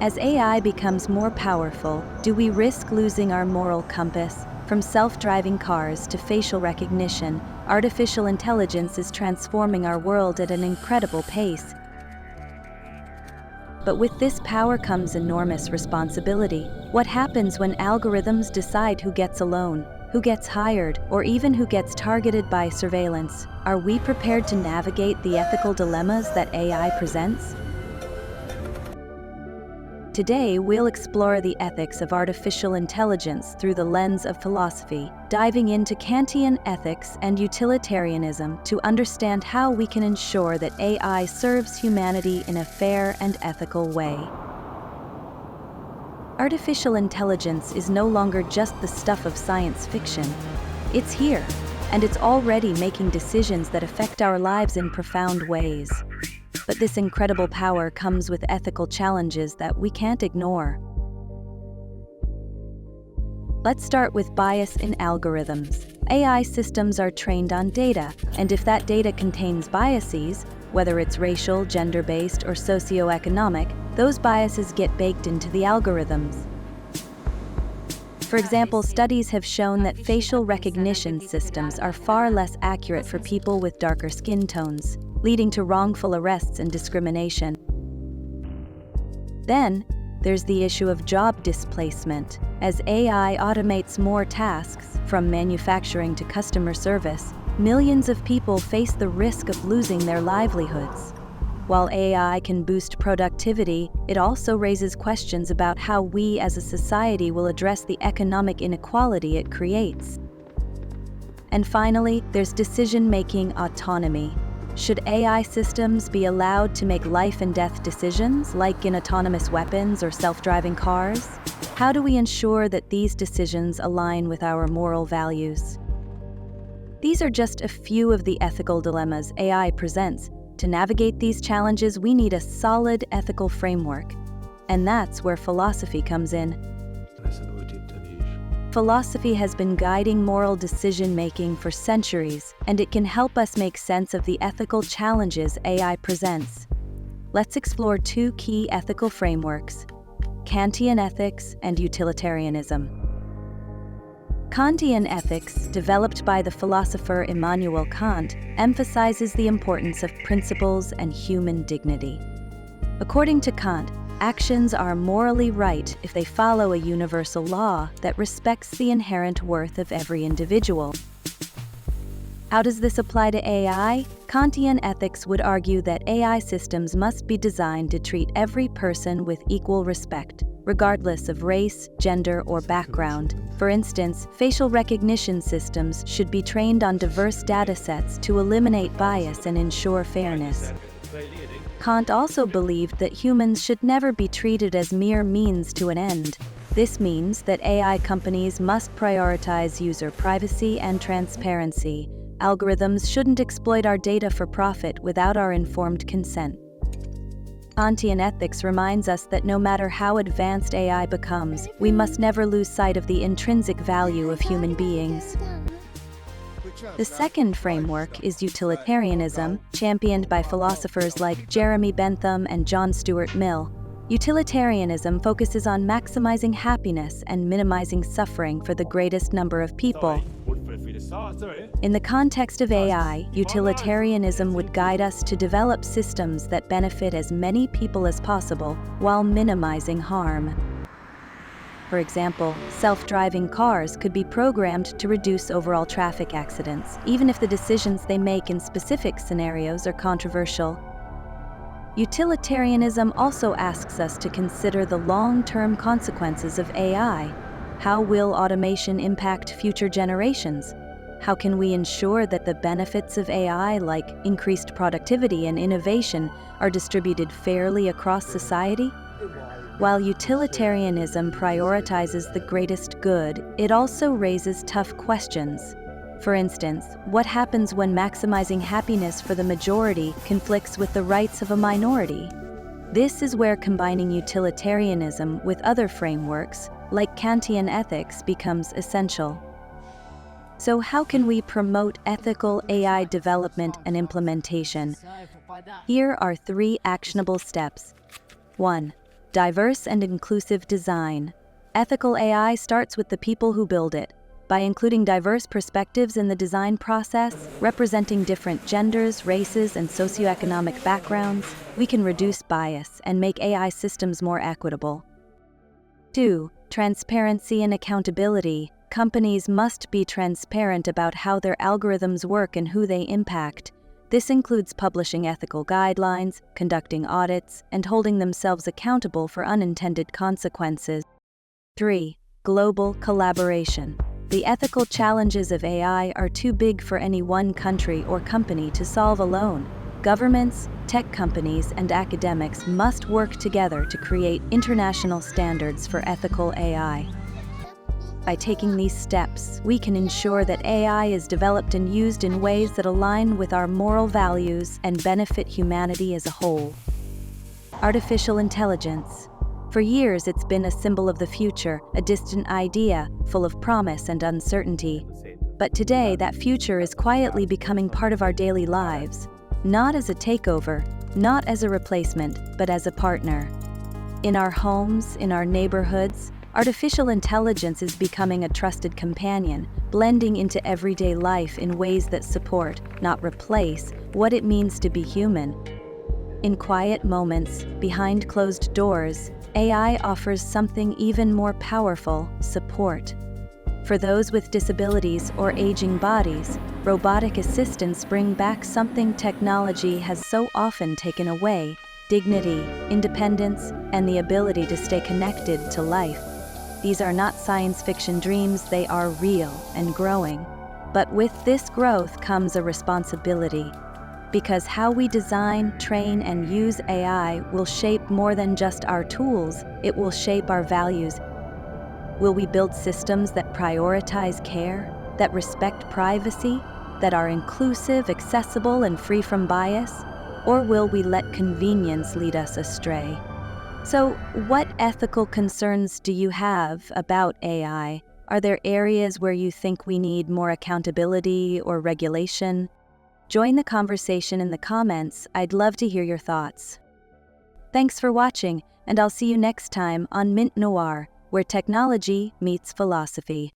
As AI becomes more powerful, do we risk losing our moral compass? From self-driving cars to facial recognition, artificial intelligence is transforming our world at an incredible pace. But with this power comes enormous responsibility. What happens when algorithms decide who gets a loan, who gets hired, or even who gets targeted by surveillance? Are we prepared to navigate the ethical dilemmas that AI presents? Today, we'll explore the ethics of artificial intelligence through the lens of philosophy, diving into Kantian ethics and utilitarianism to understand how we can ensure that AI serves humanity in a fair and ethical way. Artificial intelligence is no longer just the stuff of science fiction. It's here, and it's already making decisions that affect our lives in profound ways. But this incredible power comes with ethical challenges that we can't ignore. Let's start with bias in algorithms. AI systems are trained on data, and if that data contains biases, whether it's racial, gender-based, or socioeconomic, those biases get baked into the algorithms. For example, studies have shown that facial recognition systems are far less accurate for people with darker skin tones, leading to wrongful arrests and discrimination. Then, there's the issue of job displacement. As AI automates more tasks, from manufacturing to customer service, millions of people face the risk of losing their livelihoods. While AI can boost productivity, it also raises questions about how we as a society will address the economic inequality it creates. And finally, there's decision-making autonomy. Should AI systems be allowed to make life and death decisions, like in autonomous weapons or self-driving cars? How do we ensure that these decisions align with our moral values? These are just a few of the ethical dilemmas AI presents. To navigate these challenges, we need a solid ethical framework. And that's where philosophy comes in. Philosophy has been guiding moral decision-making for centuries, and it can help us make sense of the ethical challenges AI presents. Let's explore two key ethical frameworks: Kantian ethics and utilitarianism. Kantian ethics, developed by the philosopher Immanuel Kant, emphasizes the importance of principles and human dignity. According to Kant, actions are morally right if they follow a universal law that respects the inherent worth of every individual. How does this apply to AI? Kantian ethics would argue that AI systems must be designed to treat every person with equal respect, regardless of race, gender, or background. For instance, facial recognition systems should be trained on diverse datasets to eliminate bias and ensure fairness. Kant also believed that humans should never be treated as mere means to an end. This means that AI companies must prioritize user privacy and transparency. Algorithms shouldn't exploit our data for profit without our informed consent. Kantian ethics reminds us that no matter how advanced AI becomes, we must never lose sight of the intrinsic value of human beings. The second framework is utilitarianism, championed by philosophers like Jeremy Bentham and John Stuart Mill. Utilitarianism focuses on maximizing happiness and minimizing suffering for the greatest number of people. In the context of AI, utilitarianism would guide us to develop systems that benefit as many people as possible while minimizing harm. For example, self-driving cars could be programmed to reduce overall traffic accidents, even if the decisions they make in specific scenarios are controversial. Utilitarianism also asks us to consider the long-term consequences of AI. How will automation impact future generations? How can we ensure that the benefits of AI, like increased productivity and innovation, are distributed fairly across society? While utilitarianism prioritizes the greatest good, it also raises tough questions. For instance, what happens when maximizing happiness for the majority conflicts with the rights of a minority? This is where combining utilitarianism with other frameworks, like Kantian ethics, becomes essential. So how can we promote ethical AI development and implementation? Here are 3 actionable steps. 1. Diverse and inclusive design. Ethical AI starts with the people who build it. By including diverse perspectives in the design process, representing different genders, races, and socioeconomic backgrounds, we can reduce bias and make AI systems more equitable. 2. Transparency and accountability. Companies must be transparent about how their algorithms work and who they impact. This includes publishing ethical guidelines, conducting audits, and holding themselves accountable for unintended consequences. 3. Global collaboration. The ethical challenges of AI are too big for any one country or company to solve alone. Governments, tech companies, and academics must work together to create international standards for ethical AI. By taking these steps, we can ensure that AI is developed and used in ways that align with our moral values and benefit humanity as a whole. Artificial intelligence. For years, it's been a symbol of the future, a distant idea, full of promise and uncertainty. But today, that future is quietly becoming part of our daily lives, not as a takeover, not as a replacement, but as a partner. In our homes, in our neighborhoods, artificial intelligence is becoming a trusted companion, blending into everyday life in ways that support, not replace, what it means to be human. In quiet moments, behind closed doors, AI offers something even more powerful: support. For those with disabilities or aging bodies, robotic assistants bring back something technology has so often taken away: dignity, independence, and the ability to stay connected to life. These are not science fiction dreams, they are real and growing. But with this growth comes a responsibility. Because how we design, train, and use AI will shape more than just our tools, it will shape our values. Will we build systems that prioritize care, that respect privacy, that are inclusive, accessible, and free from bias? Or will we let convenience lead us astray? So, what ethical concerns do you have about AI? Are there areas where you think we need more accountability or regulation? Join the conversation in the comments. I'd love to hear your thoughts. Thanks for watching, and I'll see you next time on Mint Noir, where technology meets philosophy.